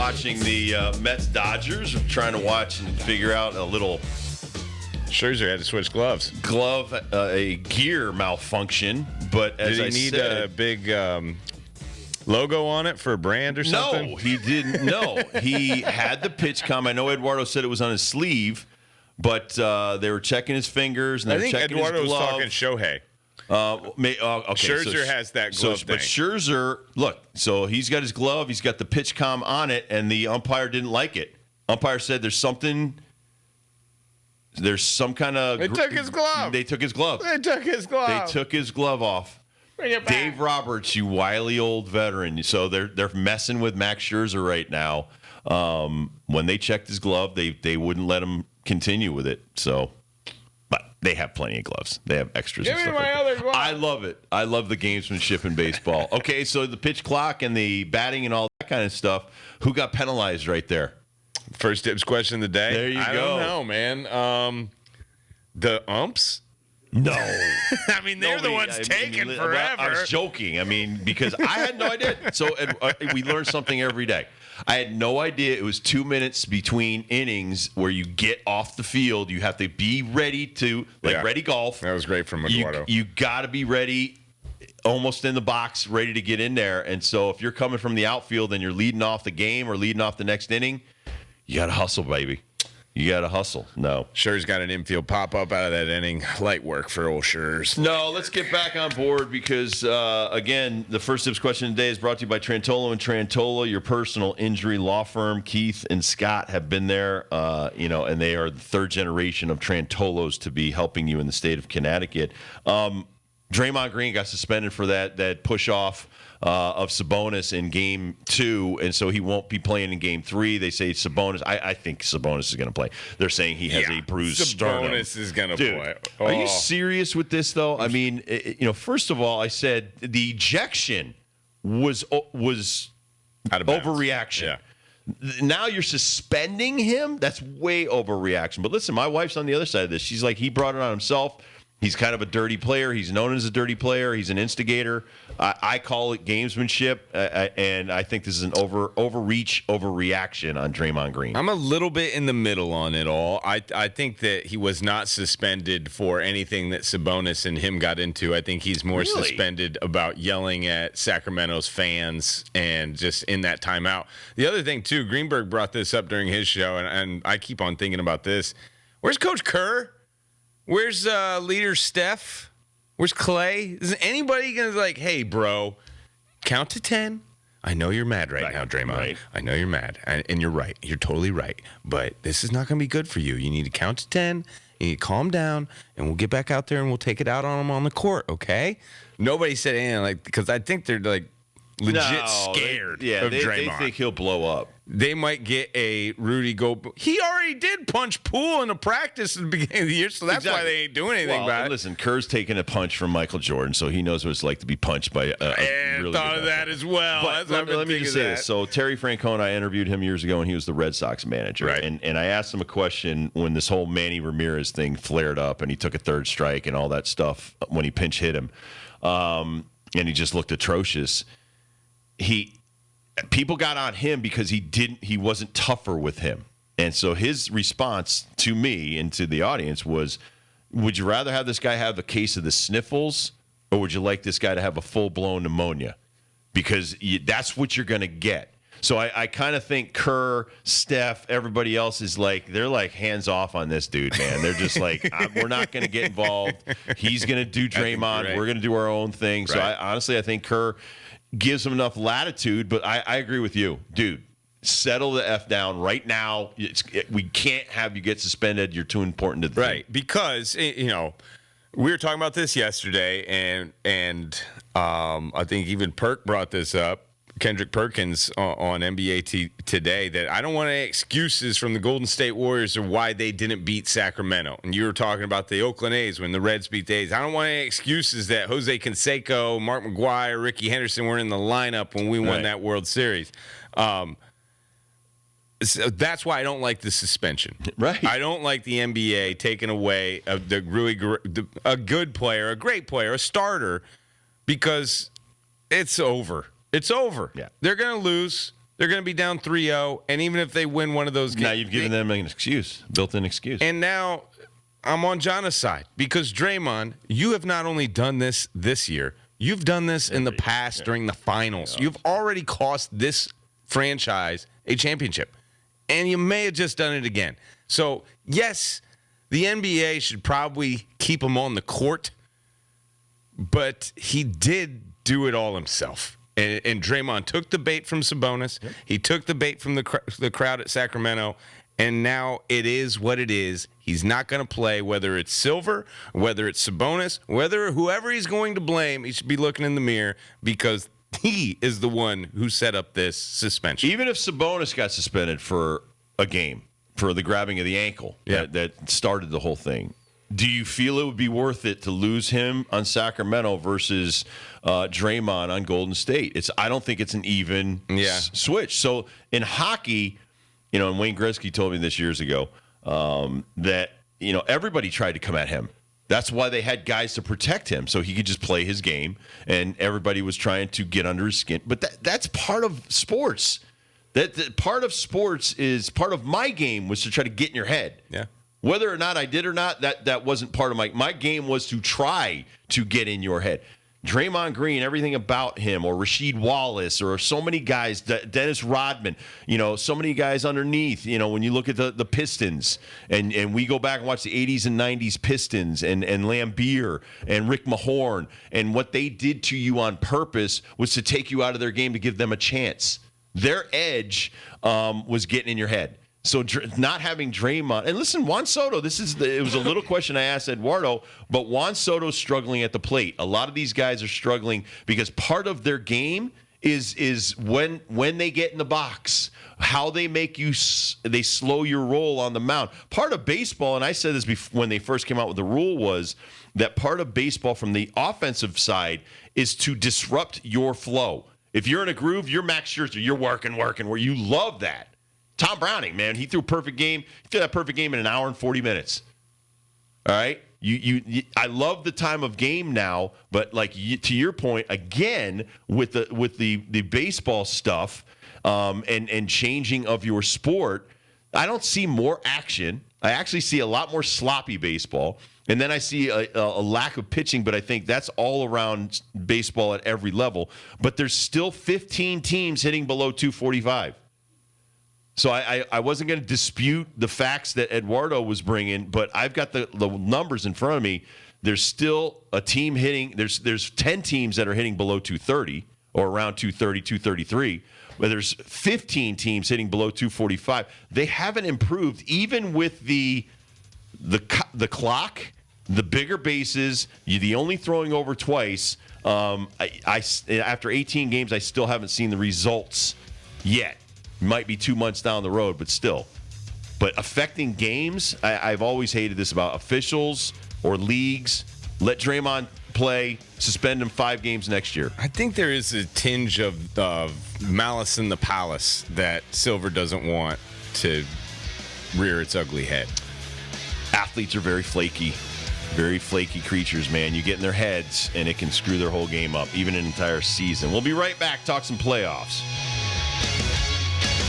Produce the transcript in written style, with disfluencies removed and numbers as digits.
watching the Mets-Dodgers. I'm trying to watch and figure out a little Scherzer had to switch gloves. a gear malfunction. But as Did he need a big logo on it for a brand or something? No, he didn't. No, he had the pitch com. I know Eduardo said it was on his sleeve, but they were checking his fingers and they were checking Eduardo his glove. was talking Shohei. Okay, Scherzer has that glove thing. But Scherzer, look, so he's got his glove, he's got the pitch com on it, and the umpire didn't like it. Umpire said there's some kind of... They took his glove. They took his glove. They took his glove. They took his glove off. Bring it back. Dave Roberts, you wily old veteran. So they're messing with Max Scherzer right now. When they checked his glove, they wouldn't let him continue with it. So... But they have plenty of gloves. They have extras. Give and me stuff my like other that. glove. I love it. I love the gamesmanship in baseball. Okay, so the pitch clock and the batting and all that kind of stuff. Who got penalized right there? First Dibbs question of the day. There you I go. don't know, man. The umps? No. I mean, they're the ones taking forever. I was joking. I mean, because I had no idea. So we learn something every day. I had no idea it was 2 minutes between innings where you get off the field. You have to be ready to, ready golf. That was great from Eduardo. You got to be ready, almost in the box, ready to get in there. And so if you're coming from the outfield and you're leading off the game or leading off the next inning, you got to hustle, baby. You got to hustle. No. Scherz got an infield pop-up out of that inning. Light work for old Scherz. No, let's get back on board because, again, the first tips question today is brought to you by Trantolo and Trantolo, your personal injury law firm. Keith and Scott have been there, and they are the third generation of Trantolos to be helping you in the state of Connecticut. Draymond Green got suspended for that push-off of Sabonis in Game 2, and so he won't be playing in Game 3. They say Sabonis. I think Sabonis is going to play. They're saying he has a bruised sternum. Sabonis is going to play. Are you serious with this, though? I mean, first of all, I said the ejection was out of bounds. overreaction. Yeah. Now you're suspending him? That's way overreaction. But listen, my wife's on the other side of this. She's like, he brought it on himself. He's kind of a dirty player. He's known as a dirty player. He's an instigator. I call it gamesmanship, and I think this is an overreach, overreaction on Draymond Green. I'm a little bit in the middle on it all. I think that he was not suspended for anything that Sabonis and him got into. I think he's more suspended about yelling at Sacramento's fans and just in that timeout. The other thing, too, Greenberg brought this up during his show, and I keep on thinking about this. Where's Coach Kerr? Where's leader Steph? Where's Clay? Is anybody going to like, hey, bro, count to 10? I know you're mad right now, Draymond. Right. I know you're mad, and you're right. You're totally right. But this is not going to be good for you. You need to count to 10. You need to calm down, and we'll get back out there, and we'll take it out on them on the court, okay? Nobody said anything, because I think they're, legit scared of Draymond. They think he'll blow up. They might get a Rudy Gobert. He already did punch Poole in a practice at the beginning of the year, so that's why they ain't doing anything about it. Listen, Kerr's taking a punch from Michael Jordan, so he knows what it's like to be punched by a really thought good of that as well. But let me just say this. So Terry Francona, I interviewed him years ago, and he was the Red Sox manager. Right. And I asked him a question when this whole Manny Ramirez thing flared up, and he took a third strike and all that stuff when he pinch hit him, and he just looked atrocious. People got on him because he wasn't tougher with him. And so his response to me and to the audience was, would you rather have this guy have a case of the sniffles, or would you like this guy to have a full-blown pneumonia? Because that's what you're going to get. So I kind of think Kerr, Steph, everybody else is they're hands off on this dude, man. They're just we're not going to get involved. He's going to do Draymond. Right. We're going to do our own thing. Right. So honestly, I think Kerr gives him enough latitude, but I agree with you. Dude, settle the F down right now. We can't have you get suspended. You're too important to the team. Right, because, we were talking about this yesterday, and I think even Perk brought this up, Kendrick Perkins on NBA Today, that I don't want any excuses from the Golden State Warriors of why they didn't beat Sacramento. And you were talking about the Oakland A's when the Reds beat the A's. I don't want any excuses that Jose Canseco, Mark McGuire, Ricky Henderson weren't in the lineup when we won that World Series. So that's why I don't like the suspension. Right. I don't like the NBA taking away a good player, a great player, a starter, because it's over. It's over. Yeah. They're going to lose. They're going to be down 3-0, and even if they win one of those games, now you've given them an excuse, built-in excuse. And now I'm on John's side because Draymond, you have not only done this year, you've done this in the past during the finals. You've already cost this franchise a championship, and you may have just done it again. So, yes, the NBA should probably keep him on the court, but he did do it all himself. And Draymond took the bait from Sabonis. Yep. He took the bait from the crowd at Sacramento. And now it is what it is. He's not going to play, whether it's Silver, whether it's Sabonis, whoever he's going to blame, he should be looking in the mirror because he is the one who set up this suspension. Even if Sabonis got suspended for a game, for the grabbing of the ankle that started the whole thing, do you feel it would be worth it to lose him on Sacramento versus Draymond on Golden State? I don't think it's an even switch. So in hockey, and Wayne Gretzky told me this years ago that everybody tried to come at him. That's why they had guys to protect him so he could just play his game, and everybody was trying to get under his skin. But that's part of sports. That part of sports is part of my game was to try to get in your head. Yeah. Whether or not I did or not, that wasn't part of my game was to try to get in your head. Draymond Green, everything about him, or Rasheed Wallace, or so many guys, Dennis Rodman, so many guys underneath, when you look at the Pistons, and we go back and watch the 80s and 90s Pistons, and Lambeer, and Rick Mahorn, and what they did to you on purpose was to take you out of their game to give them a chance. Their edge was getting in your head. So not having Draymond, and listen, Juan Soto, it was a little question I asked Eduardo, but Juan Soto's struggling at the plate. A lot of these guys are struggling because part of their game is when they get in the box, how they make you, they slow your roll on the mound. Part of baseball, and I said this before, when they first came out with the rule, was that part of baseball from the offensive side is to disrupt your flow. If you're in a groove, you're Max Scherzer, you're working, where you love that. Tom Browning, man, he threw a perfect game. He threw that perfect game in an hour and 40 minutes. All right? I love the time of game now, but to your point, again, with the baseball stuff and changing of your sport, I don't see more action. I actually see a lot more sloppy baseball. And then I see a lack of pitching, but I think that's all around baseball at every level. But there's still 15 teams hitting below 245. So I wasn't going to dispute the facts that Eduardo was bringing, but I've got the numbers in front of me. There's still a team hitting. There's 10 teams that are hitting below 230 or around 230, 233. But there's 15 teams hitting below 245. They haven't improved, even with the clock, the bigger bases. You're the only throwing over twice. After 18 games, I still haven't seen the results yet. Might be 2 months down the road, but still. But affecting games, I've always hated this about officials or leagues. Let Draymond play, suspend him 5 games next year. I think there is a tinge of malice in the palace that Silver doesn't want to rear its ugly head. Athletes are very flaky creatures, man. You get in their heads, and it can screw their whole game up, even an entire season. We'll be right back, talk some playoffs.